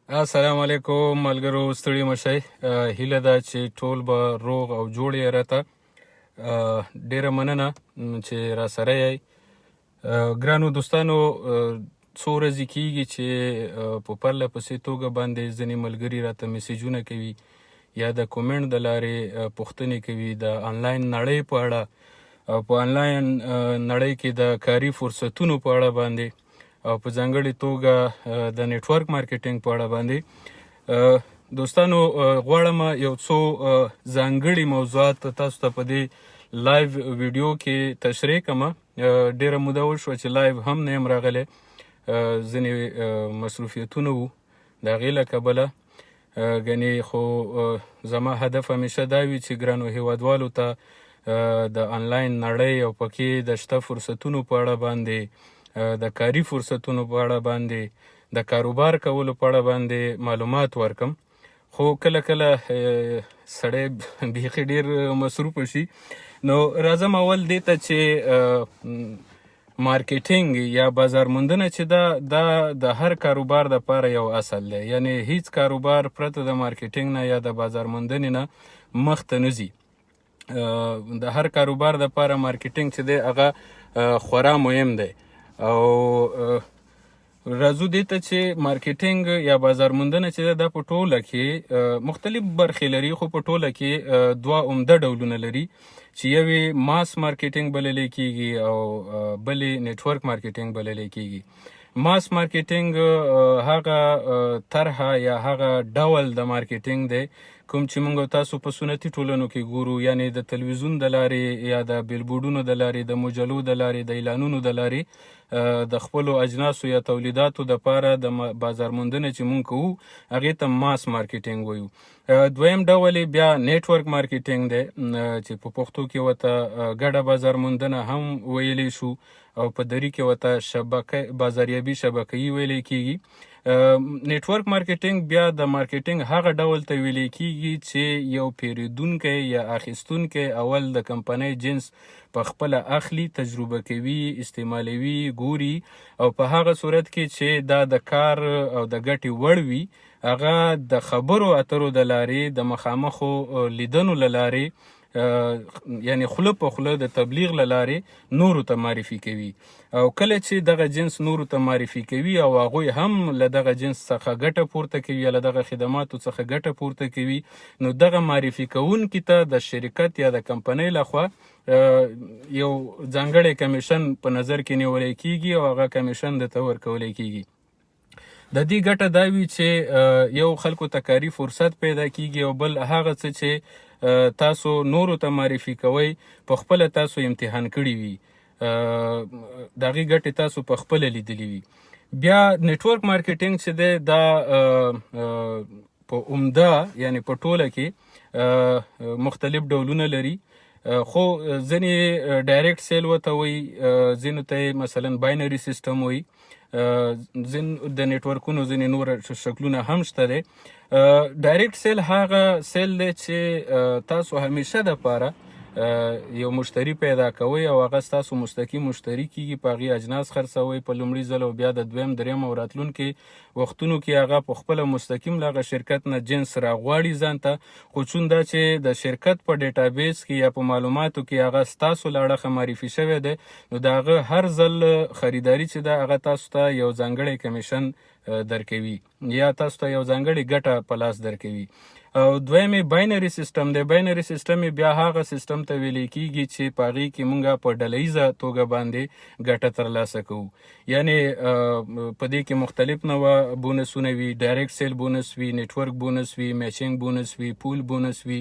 السلام علیکم ملګرو، ستړي مشئ. هیله ده چې ټول به روغ او جوړ یې راته. ډیره مننه چې را سره یې. ګرانو دوستانو، څو ورځې کیږي چې په پرله پسې توګه باندې ځینې ملګري راته میسیجونه کوي یا د کومنټ د لارې پوښتنې کوي د آنلاین نړۍ په اړه، او په آنلاین نړۍ کې د کاري فرصتونو په اړه باندې، او په ځانګړې توګه د نیټورک مارکیټینګ په اړه باندې. دوستانو، غواړم یو څو ځانګړي موضوعات تاسو ته په دې لایو ویډیو کې تشریح کړم. ډیره موده وشوه چې لایو هم نه یم راغلی، ځینې مصروفیتونه وو د هغې له کبله. ګنې خو زما هدف همیشه دا وي چې ګرانو هیوادوالو ته د آنلاین نړۍ او پکې د شته فرصتونو په اړه باندې، د کاري فرصتونو په اړه باندې، د کاروبار کولو په اړه باندې معلومات ورکم. خو کله کله سړی بیخي ډیر مصروفه شي، نو راځم اول دې ته چې مارکیټینګ یا بازار موندنه چې دا د هر کاروبار دپاره یو اصل دی. یعنی هیڅ کاروبار پرته د مارکیټینګ نه یا د بازار موندنې نه مخته نه ځي. د هر کاروبار دپاره مارکیټینګ چې دی هغه خورا مهم دی. او راځو دې ته چې مارکیټینګ یا بازار موندنه چې دا په ټوله کې مختلف برخې لري، خو په ټوله کې دوه عمده ډولونه لري چې یوې ماس مارکیټینګ بللی کیږي او بلې نیټورک مارکیټینګ بللی کیږي. ماس مارکیټینګ هغه طرحه یا هغه ډول د مارکیټینګ دی کوم چې موږ تاسو په سنتي ټولنو کې ګورو، یعنی د تلویزیون د لارې یا د بیلبورډونو د لارې، د مجلو د لارې، د اعلانونو د لارې د خپلو اجناسو یا تولیداتو دپاره د بازار موندنه چې موږ کوو هغې ته ماس مارکیټینګ وایو. دویم ډول بیا نیټورک مارکیټینګ دی چې په پښتو کې ورته ګډه بازار موندنه هم ویلی شو، او په دري کې ورته بازاریابي شبکه‌ایي ویلی کیږي. نیټورک مارکیټینګ بیا د مارکیټینګ هغه ډول ته ویلی کیږي چې یو پیرودونکی یا اخیستونکی اول د کمپنۍ جنس په خپله اخلي، تجربه کوي، استعمالوي، ګوري، او په هغه صورت کې چې دا د کار او د ګټې وړ وي، هغه د خبرو اترو د لارې، د مخامخو لیدنو له لارې، یعنی خوله په خوله د تبلیغ له لارې نورو ته معرفي کوي. او کله چې دغه جنس نورو ته معرفي کوي او هغوی هم له دغه جنس څخه ګټه پورته کوي یا له دغه خدماتو څخه ګټه پورته کوي، نو دغه معرفي کوونکي ته د شرکت یا د کمپنۍ لخوا یو ځانګړی کمیشن په نظر کې نیولی کیږي او هغه کمیشن درته ورکولی کیږي. د دې ګټه دا وي چې یو خلکو ته کاري فرصت پیدا کیږي، او بل هغه څه چې تاسو نورو ته معرفي کوئ په خپله تاسو امتحان کړي وي، د هغې ګټې تاسو په خپله لیدلي وي. بیا نیټورک مارکیټینګ چې دی دا په عمده یعنی په ټوله کې مختلف ډولونه لري، خو ځینې ډایرکټ سیل ورته وایي، ځینو ته یې مثلا باینري سیسټم وایي، د نیټورکونو ځینې نور شکلونه هم شته دی. ډایرکټ سیل هغه سیل دی چې تاسو همیشه دپاره یو مشتری پیدا کوئ او هغه ستاسو مستقیم مشتری کیږي، په هغې اجناس خرڅوئ په لومړي ځل، او بیا د دویم دریم او راتلونکي وختونو کې هغه په خپله مستقیم له هغه شرکت نه جنس راغواړي ځان ته. خو چون دا چې د شرکت په ډیټابیس کې یا په معلوماتو کې هغه ستاسو له اړخه معرفي شوی دی، نو د هغه هر ځل خریداري چې ده هغه تاسو ته یو ځانګړی کمیشن درکوي یا تاسو ته یو ځانګړې ګټه په لاس درکوي. او دویم باینري سیسټم دی. باینري سیسټم بیا هغه سیسټم ته ویلی کیږي چې په هغې کې مونږ په ډله ییزه توګه باندې ګټه ترلاسه کوو. یعنی په دې کې مختلف نوعه بونسونه وي، ډایرکټ سیل بونس وي، نیټورک بونس وي، میچینګ بونس وي، پول بونس وي.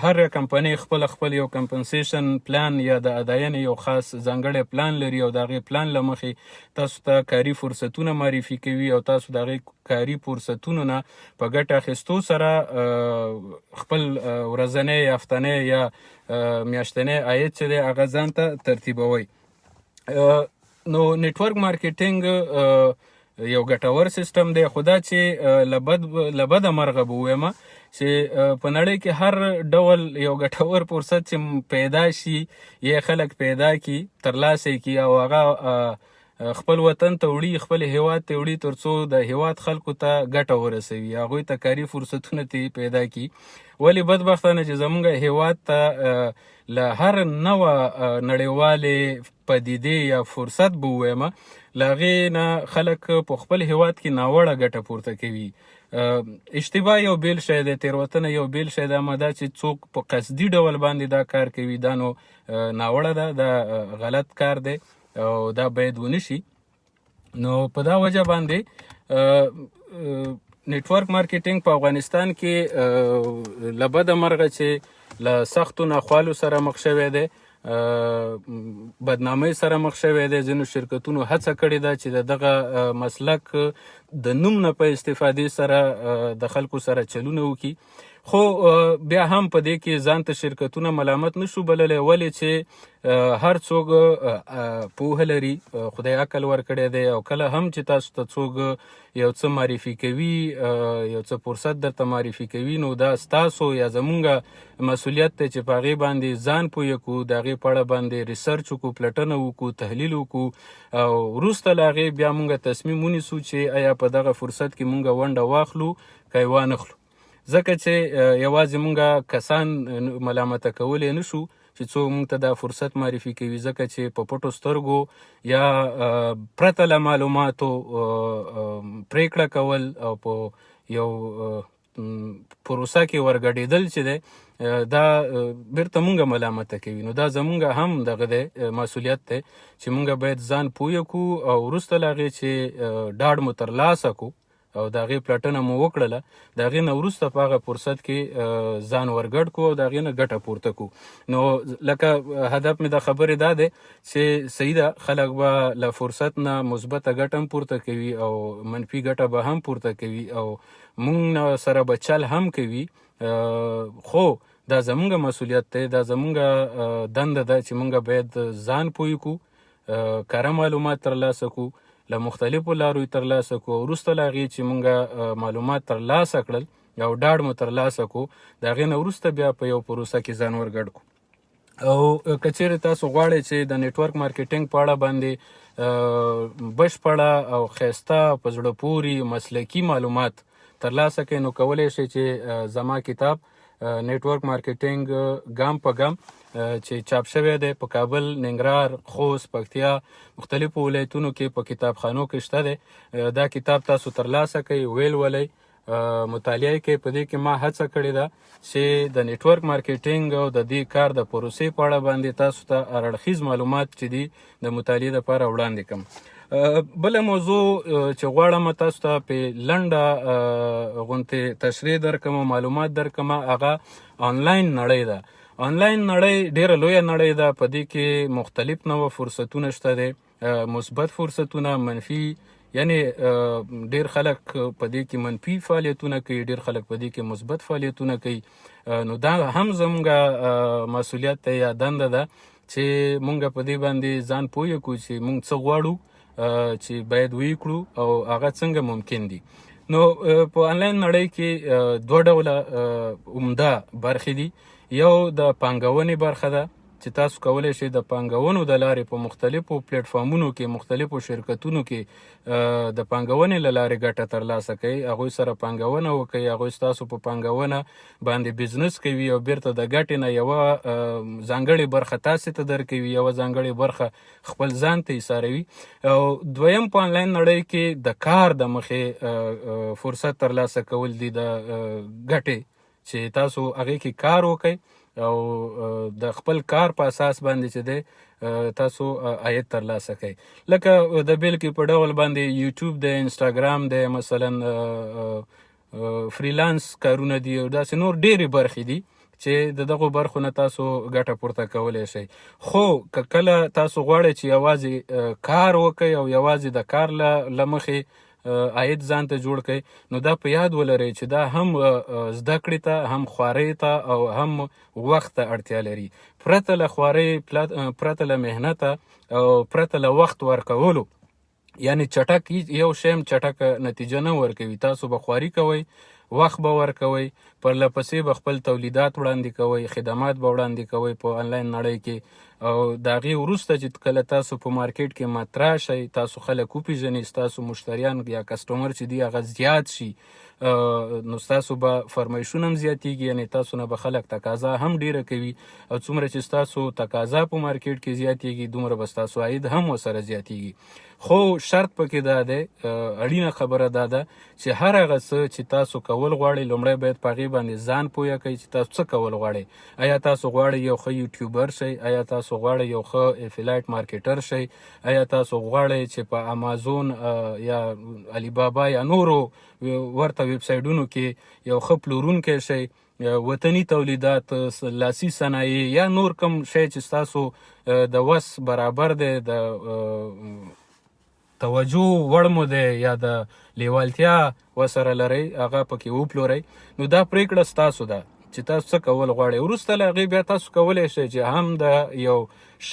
هر کمپنۍ خپل یو کمپنسیشن پلان یا د اداینې یو خاص ځانګړی پلان لري، او د هغې پلان له مخې تاسو ته کاري فرصتونه معرفي کوي، او تاسو د هغې کاري فرصتونو نه په ګټه اخیستو سره خپل ورځنی، هفتنی یا میاشتنی عاید چې دی هغه ځان ته ترتیبوئ. نو نیټورک مارکیټینګ یو ګټور سیسټم دی، خو دا چې له بده مرغه به ووایم چې په نړۍ کې هر ډول یو ګټور فرصت چې پیدا شي یا خلک پیدا کړي، ترلاسه یې کړي، او هغه خپل وطن ته وړي، خپل هیواد ته وړي، تر څو د هیواد خلکو ته ګټه ورسوي، هغوی ته کاري فرصتونه پیدا کړي. ولې بدبختانه چې زموږ هیواد ته له هر نوع نړیوالې پدیدې یا فرصت به ووایم، له هغې نه خلک په خپل هیواد کې ناوړه ګټه پورته کوي. اشتباه یو بیل شی دی، تېروتنه یو بیل شی دی، اما دا چې څوک په قصدي ډول باندې دا کار کوي دا نو ناوړه ده، دا غلط کار دی او دا باید ونه شي. نو په دا وجه باندې نیټورک مارکیټینګ په افغانستان کې له بده مرغه چې له سختو ناخوالو سره مخ شوی دی، بدنامۍ سره مخ شوی دی. ځینو شرکتونو هڅه کړې ده چې دغه مسلک د نوم نه په استفادې سره د خلکو سره چلونه وکړي، خو بیا هم په دې کې ځان ته شرکتونه ملامت نشو بللی، ولې چې هر څوک پوهه لري، خدای عقل ورکړی دی، او کله هم چې تاسو ته څوک یو څه معرفي کوي، یو څه فرصت درته معرفي کوي، نو دا ستاسو یا زمونږ مسؤلیت دی چې په هغې باندې ځان پوه کړو، د هغې په اړه باندې ریسرچ وکړو، پلټنه وکړو، تحلیل وکړو، او وروسته له هغې بیا مونږ تصمیم ونیسو چې آیا په دغه فرصت کې مونږ ونډه واخلو که یې وانخلو. ځکه چې یوازې مونږ کسان ملامته کولی نشو چې څوک مونږ ته دا فرصت معرفي کوي، ځکه چې په پټو سترګو یا پرته له معلوماتو پریکړه کول او په یو پروسه کې ورګډېدل چې دی دا بیرته مونږ ملامته کوي. نو دا زمونږ هم دغه دی مسؤلیت دی چې مونږ باید ځان پوه کړو، او وروسته له هغې چې ډاډ مو ترلاسه کړو او د هغې پلټنه مو وکړله، د هغې نه وروسته په هغه فرصت کې ځان ورګډ کړو او د هغې نه ګټه پورته کړو. نو لکه هدف مې د خبرې دا دی چې صحیح ده، خلک به له فرصت نه مثبته ګټه هم پورته کوي او منفي ګټه به هم پورته کوي، او مونږ سره به چل هم کوي، خو دا زمونږ مسؤلیت دی، دا زمونږ دنده ده چې مونږ باید ځان پوه کړو، کره معلومات ترلاسه کړو، له مختلفو لارو یې ترلاسه کړو، وروسته له هغې چې مونږ معلومات ترلاسه کړل او ډاډ مو ترلاسه کړو، د هغې نه وروسته بیا په یو پروسه کې ځان ورګډ کړو. او که چیرې تاسو غواړئ چې د نیټورک مارکیټینګ په اړه باندې بشپړه او ښایسته په زړه پورې مسلکي معلومات ترلاسه کړئ، نو کولی شئ چې زما کتاب نیټورک مارکیټینګ ګام په ګام چې چاپ شوی دی په کابل، ننګرهار، خوست، پکتیا مختلفو ولایتونو کې په کتابخانو کې شته دی. دا کتاب تاسو ترلاسه کړئ، ویل ولئ، مطالعه کوي. په دې کې ما هڅه کړې ده چې د نیټورک مارکیټینګ او د دې کار د پروسې په اړه باندې تاسو ته هراړخیز معلومات چې دي د مطالعې دپاره وړاندې کړم. بله موضوع چې غواړم تاسو ته په لنډه غوندې تشریح درکړم او معلومات درکړم، هغه آنلاین نړۍ ده. آنلاین نړۍ ډیره لویه نړۍ ده، په دې کې مختلف نوع فرصتونه شته دی، مثبت فرصتونه، منفي، یعنی ډیر خلک په دې کې منفي فعالیتونه کوي، ډیر خلک په دې کې مثبت فعالیتونه کوي. نو دا هم زموږ مسؤلیت دی یا دنده ده چې مونږ په دې باندې ځان پوه کړو چې مونږ څه غواړو چې باید ویې کړو او هغه څنګه ممکن دي. نو په آنلاین نړۍ کې دوه ډوله عمده برخې دي. یو د پانګونې برخه ده چې تاسو کولی شئ د پانګونو د لارې په مختلفو پلیټفارمونو کې، مختلفو شرکتونو کې د پانګونې له لارې ګټه ترلاسه کوئ، هغوی سره پانګونه وکړئ، هغوی ستاسو په پانګونه باندې بزنس کوي او بیرته د ګټې نه یوه ځانګړې برخه تاسې ته درکوي، یوه ځانګړې برخه خپل ځان ته ایساروي. او دویم په آنلاین نړۍ کې د کار د مخې فرصت ترلاسه کول دي، د ګټې چې تاسو هغې کې کار وکئ او د خپل کار په اساس باندې چې دی تاسو عاید ترلاسه کوئ. لکه د بیلګې په ډول باندې یوټیوب دی، انسټاګرام دی، مثلا فریلانس کارونه دي او داسې نور ډېرې برخې دي چې د دغو برخو نه تاسو ګټه پورته کولی شئ. خو که کله تاسو غواړئ چې یوازې کار وکئ او یوازې د کار له مخې عاید ځان ته جوړ کړئ، نو دا په یاد ولرئ چې دا هم زده کړې ته، هم خوارۍ ته او هم وخت ته اړتیا لري. پرته له خوارۍ، پرته له محنته او پرته له وخت ورکولو، یعنی چټک یو شی هم چټک نتیجه نه ورکوي. تاسو به خواري کوئ، وخت به ورکوئ، پرله پسې به خپل تولیدات وړاندې کوئ، خدمات به وړاندې کوئ په آنلاین نړۍ کې، او د هغې وروسته چې کله تاسو په مارکیټ کې مطرح شئ، تاسو خلک وپېژنئ، ستاسو مشتریان یا کسټمر چې دي هغه زیات شي، نو ستاسو به فرمایشونه هم زیاتیږي، یعنې تاسو نه به خلک تقاضا هم ډیره کوي، او څومره چې ستاسو تقاضا په مارکیټ کې زیاتیږي دومره به ستاسو عاید هم ورسره زیاتیږي. خو شرط پکې دا دی، اړینه خبره دا ده چې هر هغه څه چې تاسو کول غواړئ لومړی باید په هغې باندې ځان پویه کړئ چې تاسو څه کول غواړئ. آیا تاسو غواړئ یو ښه یوټیوبر شئ؟ آیا تاسو غواړئ یو ښه افیلایټ مارکیټر شئ؟ آیا تاسو غواړئ چې په امازون یا علی بابا یا نورو ورته ویب سایټونو کې یو ښه پلورونکی شئ؟ وطني تولیدات، لاسي صنایع یا نور کوم شی چې ستاسو د وس برابر دی، د توجه وړ مو دی یا د لیوالتیا ورسره لرئ، هغه پکې وپلورئ. نو دا پرېکړه ستاسو ده چې تاسو څه کول غواړئ. وروسته له هغې بیا تاسو کولی شئ چې هم د یو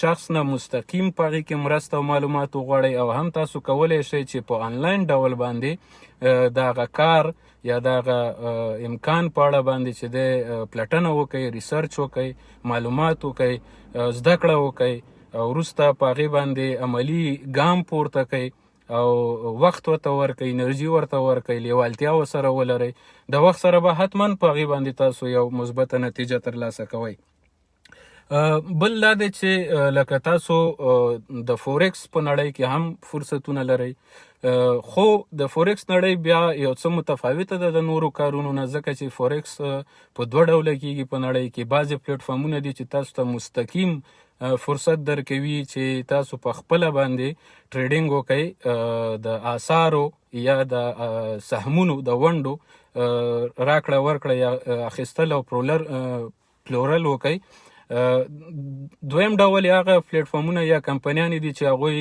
شخص نه مستقیم په هغې کې مرسته او معلومات وغواړئ، او هم تاسو کولی شئ چې په آنلاین ډول باندې د هغه کار یا د هغه امکان په اړه باندې چې دی پلټنه وکئ، ریسرچ وکئ، معلومات وکئ، زده کړه وکئ، او وروسته په هغې باندې عملي ګام پورته کئ او وخت ورته ورکئ، انرژي ورته ورکئ، لیوالتیا ورسره ولرئ. د وخت سره به حتما په هغې باندې تاسو یو مثبته نتیجه ترلاسه کوئ. بل دا دی چې لکه تاسو د فورکس په نړۍ کې هم فرصتونه لرئ، خو د فورکس نړۍ بیا یو څه متفاوته ده د نورو کارونو نه، ځکه چې فورکس په دوه ډوله کېږي په نړۍ کې. بعضې پلیټفارمونه دي چې تاسو ته مستقیم فرصت درکوي چې تاسو په خپله باندې ټریډینګ وکئ، د آثارو یا د سهمونو د ونډو راکړه ورکړه یا اخیستل او پلورل وکئ. دویم ډول هغه پلیټفارمونه یا کمپنیانې دي چې هغوی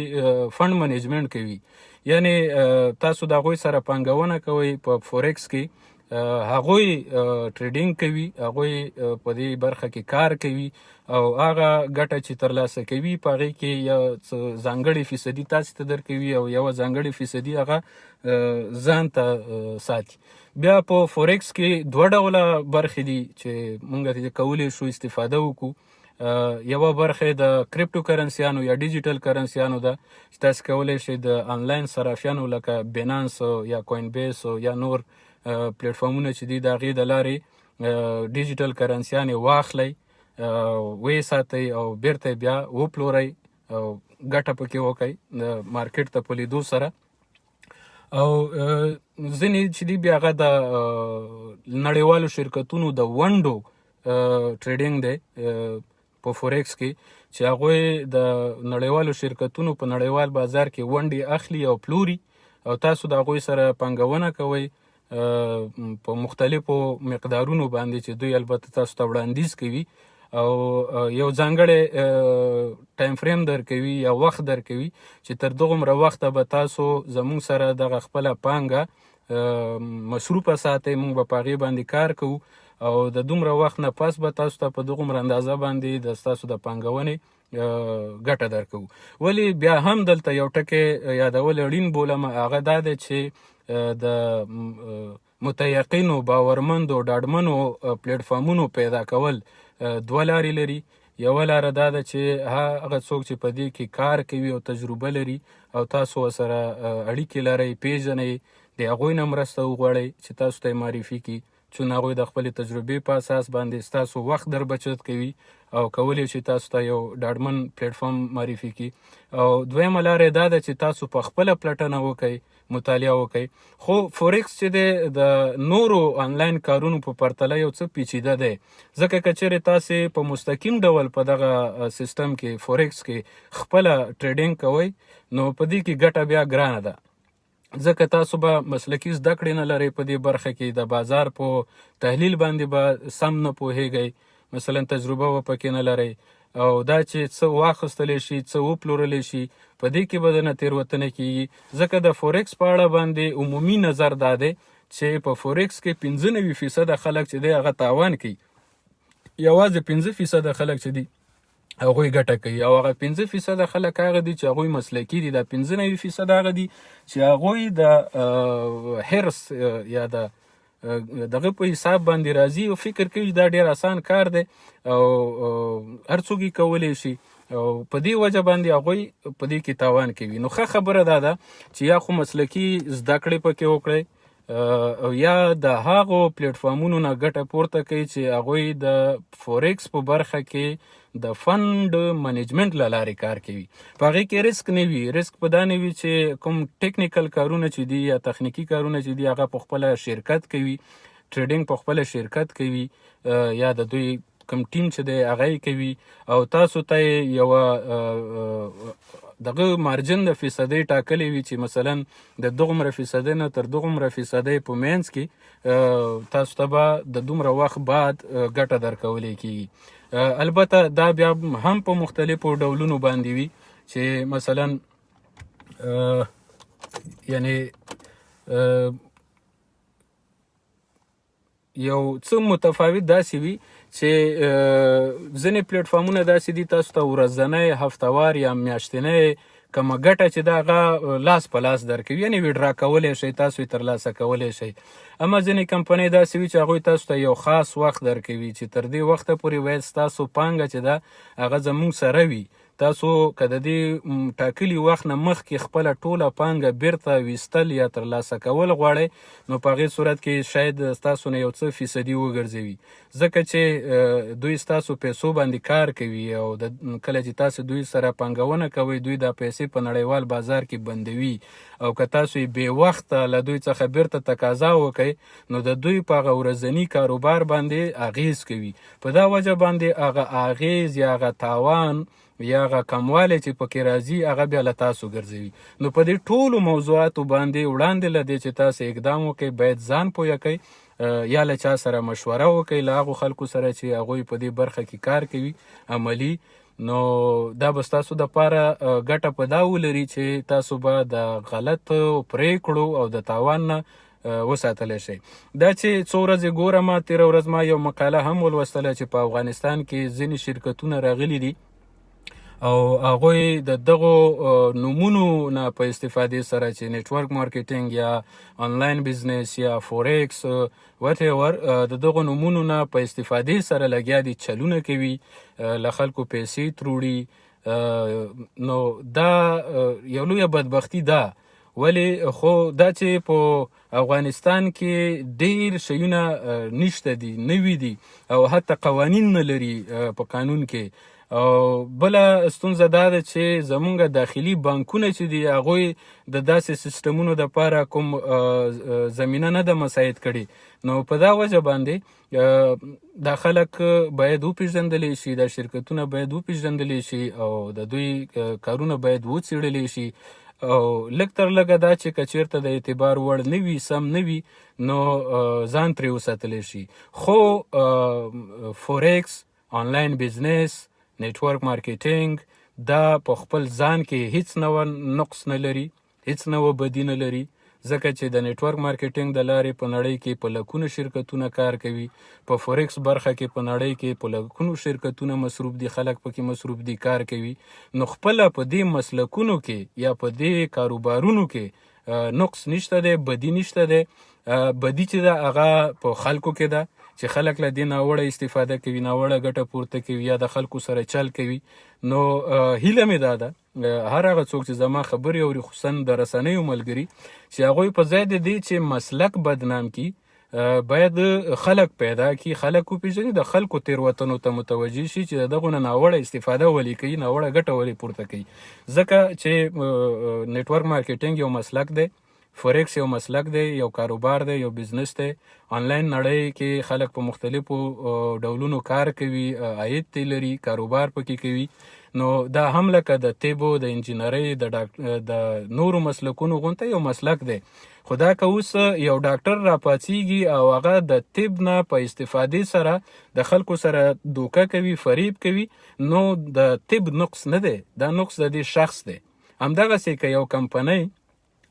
فنډ منیجمنټ کوي، یعنې تاسو د هغوی سره پانګونه کوئ په فورکس کې، هغوی ټریډینګ کوي، هغوی په دې برخه کې کار کوي، او هغه ګټه چې ترلاسه کوي په هغې کې یو څه ځانګړې فیصدي تاسې ته درکوي او یوه ځانګړې فیصدي هغه ځان ته ساتي. بیا په فورکس کې دوه ډوله برخې دي چې موږ ترې کولی شو استفاده وکړو. یوه برخه د کریپټو کرنسیانو یا ډیجیټل کرنسیانو ده چې تاسو کولی شئ د آنلاین صرافیانو لکه بینانس یا کوین بیس یا نور پلیټفارمونه چې دي د هغې د لارې ډیجیټل کرنسیانې واخلئ، ویې ساتئ او بیرته بیا وپلورئ او ګټه پکې وکئ د مارکیټ ته په لیدو سره. او ځینې چې دي بیا هغه د نړیوالو شرکتونو د ونډو ټریډینګ دی په فورکس کې، چې هغوی د نړیوالو شرکتونو په نړیوال بازار کې ونډې اخلي او پلوري، او تاسو د هغوی سره پانګونه کوئ په مختلفو مقدارونو باندې چې دوی البته تاسو ته وړاندیز کوي، او یو ځانګړی ټایم فریم درکوي یا وخت درکوي چې تر دغومره وخته به تاسو زموږ سره دغه خپله پانګه مصروفه ساتئ، موږ به په هغې باندې کار کوو، او د دومره وخت نه پس به تاسو ته په دغومره اندازه باندې د ستاسو د پانګونې ګټه درکوو. ولې بیا هم دلته یو ټکی یادول اړین بولم، هغه دا دی چې د متیقنو، باورمندو، ډاډمنو پلیټفارمونو پیدا کول دوه لارې لري. یوه لاره دا ده چې هغه څوک چې په دې کې کار کوي او تجربه لري او تاسو ورسره اړیکې لرئ، پیژنئ، د هغوی نه مرسته وغواړئ چې تاسو ته یې معرفي کړي، چون هغوی د خپلې تجربې په اساس باندې ستاسو وخت در بچت کوي او کولی شي تاسو ته یو ډاډمن پلیټفارم معرفي کړي. او دویمه لاره دا ده چې تاسو په خپله پلټنه وکئ، مطالعه وکئ. خو فورکس چې دی د نورو آنلاین کارونو په پرتله یو څه پیچیده دی، ځکه که چیرې تاسې په مستقیم ډول په دغه سیستم کې فورکس کې خپله ټریډینګ کوئ، نو په دې کې ګټه بیا ګرانه ده، ځکه تاسو به مسلکي زده کړې نه لرئ په دې برخه کې، د بازار په تحلیل باندې به سم نه پوهیږئ، مثلا تجربه به پکې نه لرئ، او دا چې څه واخیستلی شي، څه وپلورلی شي، په دې کې به درنه تېروتنه کېږي. ځکه د فورکس په اړه باندې عمومي نظر دا دی چې په فورکس کې 95% خلک چې دی هغه تاوان کوي، یوازې 5% خلک چې دي هغوی ګټه کوي، او هغه 5% خلک هغه دي چې هغوی مسلکي دي. دا 95% هغه دي چې هغوی د حرص یا د دغه په حساب باندې راځي او فکر کوي دا ډېر آسان کار دی او هر څوک یې کولی شي، او په دې وجه باندې هغوی په دې کې تاوان کوي. نو ښه خبره دا ده چې یا خو مسلکي زده کړې پکې وکړئ او یا د هغو پلیټفارمونو نه ګټه پورته کوي چې هغوی د فورکس په برخه کې د فند منیجمنت له لارې کار کوي. په هغې کې رسک نه وي. رسک په دا نه وي چې کوم ټیکنیکل کارونه چې دي یا تخنیکي کارونه چې دي هغه په خپله شرکت کوي، ټریډینګ په خپله شرکت کوي یا د دوی کوم ټیم چې دی هغه یې کوي او تاسو ته یې یوه دغه مارجن د فیصدۍ ټاکلی وي چې مثلا د دومره فیصدۍ نه تر دومره فیصدۍ په منځ کې تاسو ته به د دومره وخت بعد ګټه درکولی کېږي. البته دا بیا هم په مختلفو ډولونو باندې وي چې مثلا یعنی یو څه متفاوت داسې وي چې ځینې پلیټفارمونه داسې دي تاسو ته ورځنی، هفتهوار یا میاشتنی کومه ګټه چې ده هغه لاس په لاس درکوي، یعنې ویډرا کولی شئ، تاسو یې ترلاسه کولی شئ. اما ځینې کمپنۍ داسې وي چې هغوی تاسو ته یو خاص وخت درکوي چې تر دې وخته پورې باید ستاسو پانګه چې ده هغه زموږ سره وي. تاسو که د دې ټاکلي وخت نه مخکې خپله ټوله پانګه بیرته ویستل یا ترلاسه کول غواړئ نو په هغې صورت کې شاید ستاسو نه یو څه فیصدي وګرځوي، ځکه چې دوی ستاسو پیسو باندې کار کوي او کله چې تاسو دوی سره پانګونه کوئ دوی دا پیسې په نړیوال بازار کې بندوي او که تاسو یې بې وخته له دوی څخه بیرته تقاضا وکئ نو د دوی په هغه ورځني کاروبار باندې اغیز کوي. په دا وجه باندې هغه اغیز یا هغه تاوان یا هغه کموالی چې پکې راځي هغه بیا له تاسو ګرځوي. نو په دې ټولو موضوعاتو باندې وړاندې له دې چې تاسو اقدام وکئ باید ځان پوه کئ یا له چا سره مشوره وکئ له هغو خلکو سره چې هغوی په دې برخه کې کار کوي عملي. نو دا به ستاسو دپاره ګټه په دا ولري چې تاسو به د غلطو پریکړو او د تاوان نه وساتلی شئ. دا چې څو ورځې ګورم تېره ورځ ما یو مقاله هم ولوستله چې په افغانستان کې ځینې شرکتونه راغلي دي او هغوی د دغو نومونو نه په استفادې سره چې نیټورک مارکیټینګ یا آنلاین بزنس یا فورکس وات ایور د دغو نومونو نه په استفادې سره لګیا دي، چلونه کوي، له خلکو پیسې تروړي. نو دا یو لویه بدبختي ده. ولی خو دا چې په افغانستان کې ډیر شیونه نشته دي، نوي دي او حتی قوانین نه لري په قانون کې. او بله ستونزه دا ده چې زمونږ داخلي بانکونه چې دي هغوی د داسې سیستمونو دپاره کوم زمینه نه ده مساعد کړي. نو په دا وجه باندې دا خلک باید وپېژندلی شي، دا شرکتونه باید وپېژندلی شي او د دوی کارونه باید وڅېړلی شي او لږ تر لږه دا چې که چېرته د اعتبار وړ نه وي، سم نه وي، نو ځان ترې وساتلی شي. خو فورکس، آنلاین بزنس، نیټورک مارکیټینګ دا په خپل ځان کې هیڅ نوع نقص نه لري، هیڅ نوع بدي نه لري، ځکه چې د نیټورک مارکیټینګ د لارې په نړۍ کې په لکونو شرکتونه کار کوي. په فورکس برخه کې په نړۍ کې په لکونو شرکتونه مصروف دي، خلک پکې مصروف دي، کار کوي. نو خپله په دې مسلکونو کې یا په دې کاروبارونو کې نقص نشته دی، بدي نشته دی. بدي چې ده هغه په خلکو کې ده چې خلک له دې ناوړه استفاده کوي، ناوړه ګټه پورته کوي یا د خلکو سره چل کوي. نو هیله مې دا ده هر هغه څوک چې زما خبرې اوري، خصوصا د رسنیو ملګري، چې هغوی په ځای د دې چې مسلک بدنام کړي باید خلک پیدا کړي، خلک وپېژني، د خلکو تېروتنو ته متوجه شي چې د دغو نه ناوړه استفاده ولې کوي، ناوړه ګټه ولې پورته کوي. ځکه چې نیټورک مارکیټینګ یو مسلک دی، فورکس یو مسلک دی، یو کاروبار دی، یو بزنس دی. آنلاین نړۍ کې خلک په مختلفو ډولونو کار کوي، عاید ترې لري، کاروبار پکې کوي. نو دا هم لکه د طبو، د انجینرۍ، د نورو مسلکونو غونته یو مسلک دی. خو دا که اوس یو ډاکټر راپاڅېږي او هغه د طب نه په استفادې سره د خلکو سره دوکه کوي، فریب کوي، نو د طب نقص نه دی، دا نقص د دې شخص دی. همدغسې که یو کمپنۍ،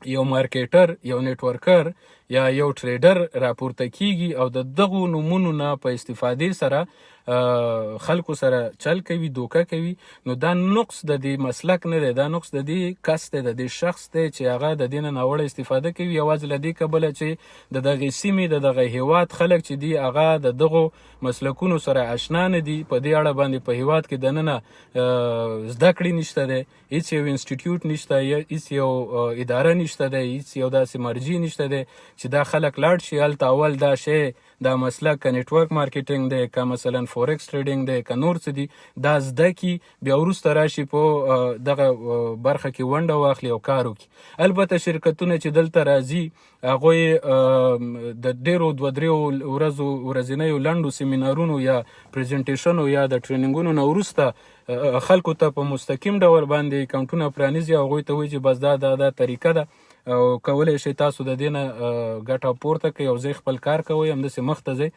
یو مارکیټر، یو نیټورکر یا یو ټریډر راپورته کیږي او د دغو نومونو نه په استفادې سره خلکو سره چل کوي، دوکه کوي، نو دا نقص د دې مسلک نه دی، دا نقص د دې کس دی، د دې شخص دی چې هغه د دې نه ناوړه استفاده کوي، یوازې له دې کبله چې د دغې سیمې د دغه هیواد خلک چې دي هغه د دغو مسلکونو سره اشنا نه دي. په دې اړه باندې په هیواد کې دننه زده کړې نشته دی، هیڅ یو انسټیټیوټ نشته، هیڅ یو اداره نشته دی، هیڅ یو داسې مرجع نشته دی چې دا خلک لاړ شي هلته اول دا شی دا مسلک که نیټورک مارکیټینګ دی، که مثلا فورکس ټریډینګ دی، که نور څه دي، دا زده کړي، بیا وروسته راشي په دغه برخه کې ونډه واخلي او کار وکړي. البته شرکتونه چې دلته راځي هغوی د ډېرو 2-3 ورځنیو لنډو سیمینارونو یا پریزنټیشنو یا د ټریننګونو نه وروسته خلکو ته په مستقیم ډول باندې اکاونټونه پرانیزي، هغوی ته وایي چې بس دا طریقه ده او کولی شئ تاسو د دې نه ګټه پورته کړئ او ځئ خپل کار کوئ، همداسې مخ ته ځئ.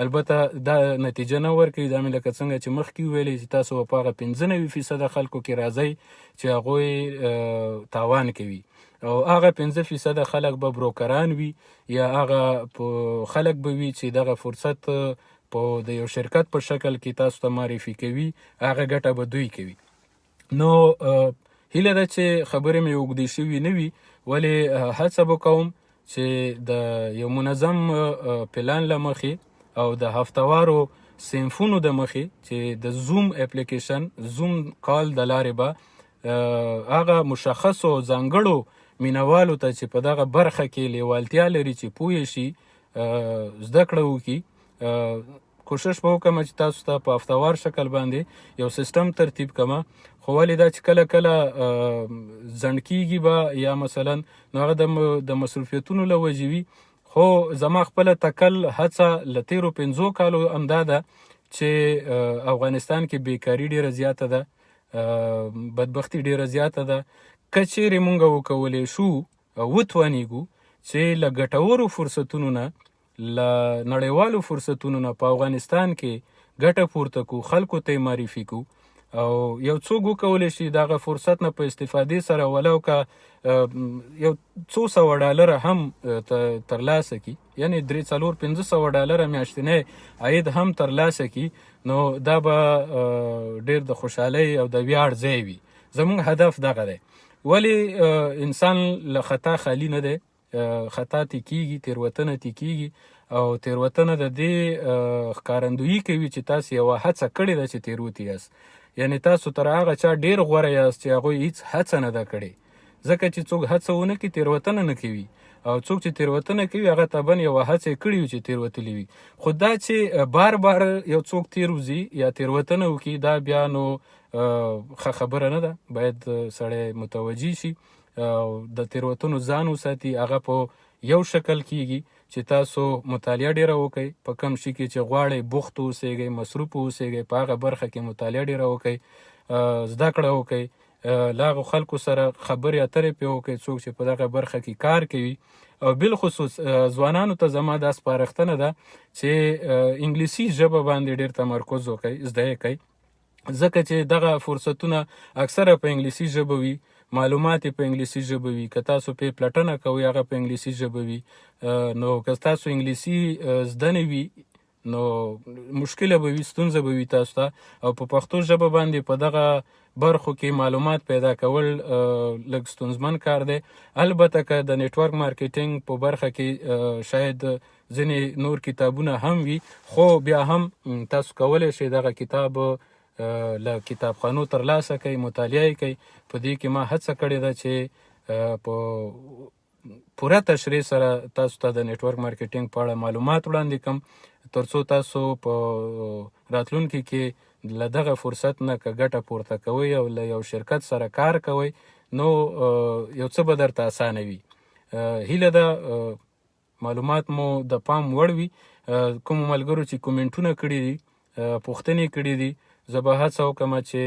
البته دا نتیجه نه ورکوي، دا مې لکه څنګه چې مخکې وویلې چې تاسو په هغه 95% خلکو کې راځئ چې هغوی تاوان کوي، او هغه 5% خلک به بروکران وي یا هغه خلک به وي چې دغه فرصت په د یو شرکت په شکل کې تاسو ته معرفي کوي، هغه ګټه به دوی کوي. نو هیله ده چې خبرې مې اوږدې شوي نه وي، ولې هڅه به کوم چې د یو منظم پلان له مخې او د هفتوارو صنفونو د مخې چې د زوم اپلیکیشن زوم کال د لارې به هغه مشخصو ځانګړو مینوالو ته چې په دغه برخه کې لیوالتیا لري چې پوه شي زده کړه وکړي. کوشش به وکړم چې تاسو ته په هفتوار شکل باندې یو سیستم ترتیب کړم، خو ولې دا چې کله کله ځنډ کېږي به یا مثلا نو هغه د مصروفیتونو له وجې وي، خو زما خپله تکل هڅه له تیرو 5 کالو همدا ده چې افغانستان کې بیکاري ډېره زیاته ده، بدبختي ډېره زیاته ده. که چیرې موږ وکولی شو وتوانیږو چې له ګټورو فرصتونو نه، له نړیوالو فرصتونو نه په افغانستان کې ګټه پورته کړو، خلکو ته یې معرفي کړو، او یو څوک وکولی شي دغه فرصت نه په استفادې سره ولو که یو $200 هم ترلاسه کړي، یعنې $300-500 میاشتنی عاید هم ترلاسه کړي، نو دا به ډېر د خوشحالۍ او د ویاړ ځای وي. زموږ هدف دغه دی. ولې انسان له خطا خالی نه دی، خطا تکیږي، تیروتنه تکیږي، او تیروتنه د دې ښکارندویي کوي چې تاسو یوه هڅه کړې ده چې تیروتي یاست، یعنې تاسو تر هغه چا ډېر غوره یاست چې هغوی هیڅ هڅه نه ده کړې، ځکه چې څوک هڅه ونه کړي تیروتنه نه کوي، او څوک چې تیروتنه کوي هغه طبعا یوه هڅه یې کړې وي چې تیروتلي وي. خو دا چې بار بار یو څوک تیر وځي یا تیروتنه وکړي، دا بیا نو ښه خبره نه ده. باید سړی متوجه شي او د تیروتنو ځان وساتي. هغه په یو شکل کیږي چې تاسو مطالعه ډیره وکړئ، په کوم شي کې چې غواړئ بوخت اوسئ، مصروف اوسئ، په هغه برخه کې مطالعه ډیره وکړئ، زده کړه وکړئ، له هغو خلکو سره خبرې اترې پرې وکړئ څوک چې په دغه برخه کې کار کوي. او بالخصوص ځوانانو ته زما دا سپارښتنه ده چې انګلیسي ژبه باندې ډیر تمرکز وکړئ، زده یې کړئ، ځکه چې دغه فرصتونه اکثره په انګلیسي ژبه وي، معلومات په انګلیسي ژبه وي، که تاسو پې پلټنه کوئ هغه په انګلیسي ژبه وي. نو که تاسو انګلیسي زده نه وي نو مشکله به وي، ستونزه به وي تاسو ته، او په پښتو ژبه باندې په دغه برخو کې معلومات پیدا کول لږ ستونزمن کار دی. البته که د نیټورک مارکیټینګ په برخه کې شاید ځینې نور کتابونه هم وي، خو بیا هم تاسو کولی شئ دغه کتاب له کتابخانو ترلاسه کړئ، مطالعه یې کړئ. په دې کې ما هڅه کړې ده چې په پوره تشریح سره تاسو ته د نیټورک مارکیټینګ په اړه معلومات وړاندې کړم، تر څو تاسو په راتلونکي کې له دغه فرصت نه که ګټه پورته کوئ او له یو شرکت سره کار کوئ نو یو څه به درته اسانه وي. هیله ده معلومات مو د پام وړ وي. کومو ملګرو چې کومنټونه کړي دي، پوښتنې کړي دي، زه به هڅه وکړم چې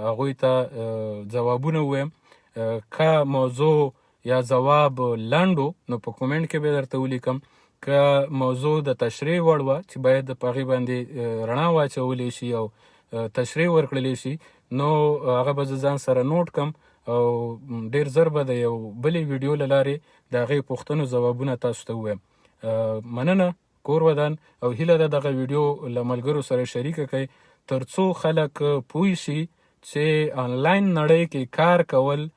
هغوی ته ځوابونه ووایم. که موضوع یا ځواب لنډ نو په کومنټ کې به درته ولیکم، که موضوع د تشریح وړ وه چې باید په هغې باندې رڼا واچولی شي او تشریح ورکړلی شي نو هغه به زه ځان سره نوټ کړم او ډېر زر به د یو بلې ویډیو له لارې د هغې پوښتنو ځوابونه تاسو ته ووایم. مننه، کور ودان او هیله ده دغه ویډیو له ملګرو سره شریکه کړئ ترڅو خلک پوه شي چې آنلاین نړۍ کې کار کول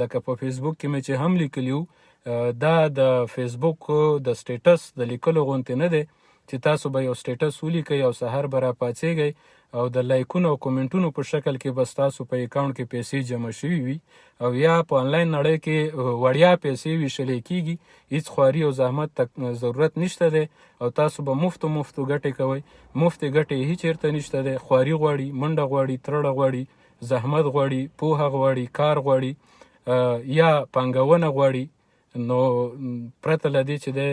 لکه په فیسبوک کې مې چې هم لیکلیو دا د فیسبوک د سټیټس د لیکلو غونتې نه دی چې تاسو به یو سټیټس ولیکئ او سهار به راپاڅېږئ او د لایکونو او کومنټونو په شکل کې بس تاسو په اکاونټ کې پیسې جمع شوي وي او یا په آنلاین نړۍ کې وړیا پیسې ویشلی کیږي هیڅ خواري او زحمت ضرورت نشته دی او تاسو به مفتو ګټې کوئ مفتې ګټې هیڅ چېرته نشته دی خواري غواړي منډه غواړي ترړه غواړي زحمت غواړي پوهه غواړي کار غواړي یا پانګونه غواړي نو پرته له دې چې دی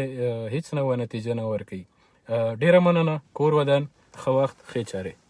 هیڅ نوه نتیجه نه ورکوي ډېره مننه کور ودان ښه وخت ښې چارې